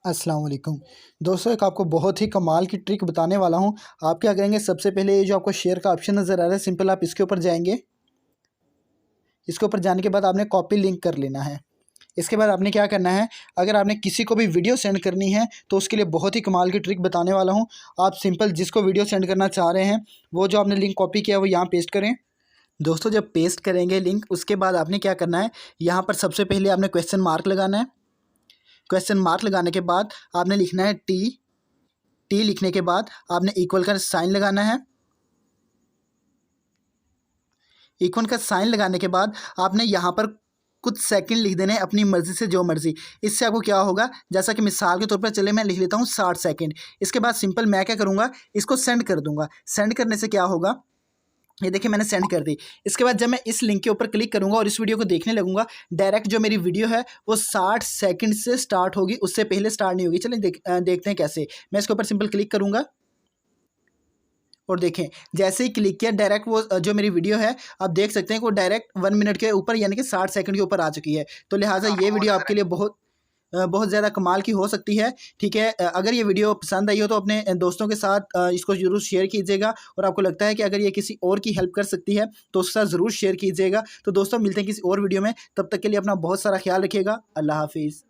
अस्सलाम वालेकुम। दोस्तों, एक आपको बहुत ही कमाल की ट्रिक बताने वाला हूँ। आप क्या करेंगे, सबसे पहले ये जो आपको शेयर का ऑप्शन नज़र आ रहा है, सिंपल आप इसके ऊपर जाएंगे। इसके ऊपर जाने के बाद आपने कॉपी लिंक कर लेना है। इसके बाद आपने क्या करना है, अगर आपने किसी को भी वीडियो सेंड करनी है तो उसके लिए बहुत ही कमाल की ट्रिक बताने वाला हूँ। आप सिंपल जिसको वीडियो सेंड करना चाह रहे हैं, वो जो आपने लिंक कॉपी किया है वो यहाँ पेस्ट करें। दोस्तों, जब पेस्ट करेंगे लिंक, उसके बाद आपने क्या करना है, यहाँ पर सबसे पहले आपने क्वेश्चन मार्क लगाना है। क्वेश्चन मार्क लगाने के बाद आपने लिखना है टी। टी लिखने के बाद आपने इक्वल का साइन लगाना है। इक्वल का साइन लगाने के बाद आपने यहाँ पर कुछ सेकंड लिख देने हैं अपनी मर्जी से, जो मर्जी। इससे आपको क्या होगा, जैसा कि मिसाल के तौर पर चले मैं लिख लेता हूँ 60 सेकंड। इसके बाद सिंपल मैं क्या करूँगा, इसको सेंड कर दूंगा। सेंड करने से क्या होगा, ये देखिए मैंने सेंड कर दी। इसके बाद जब मैं इस लिंक के ऊपर क्लिक करूंगा और इस वीडियो को देखने लगूंगा, डायरेक्ट जो मेरी वीडियो है वो 60 सेकंड से स्टार्ट होगी, उससे पहले स्टार्ट नहीं होगी। चलिए देखते हैं कैसे। मैं इसके ऊपर सिंपल क्लिक करूंगा और देखें, जैसे ही क्लिक किया डायरेक्ट वो जो मेरी वीडियो है, आप देख सकते हैं कि वो डायरेक्ट 1 मिनट के ऊपर यानी कि 60 सेकंड के ऊपर आ चुकी है। तो लिहाजा ये वीडियो आपके लिए बहुत ज़्यादा कमाल की हो सकती है। ठीक है, अगर ये वीडियो पसंद आई हो तो अपने दोस्तों के साथ इसको ज़रूर शेयर कीजिएगा। और आपको लगता है कि अगर ये किसी और की हेल्प कर सकती है तो उसके साथ ज़रूर शेयर कीजिएगा। तो दोस्तों, मिलते हैं किसी और वीडियो में, तब तक के लिए अपना बहुत सारा ख्याल रखिएगा। अल्लाह हाफिज़।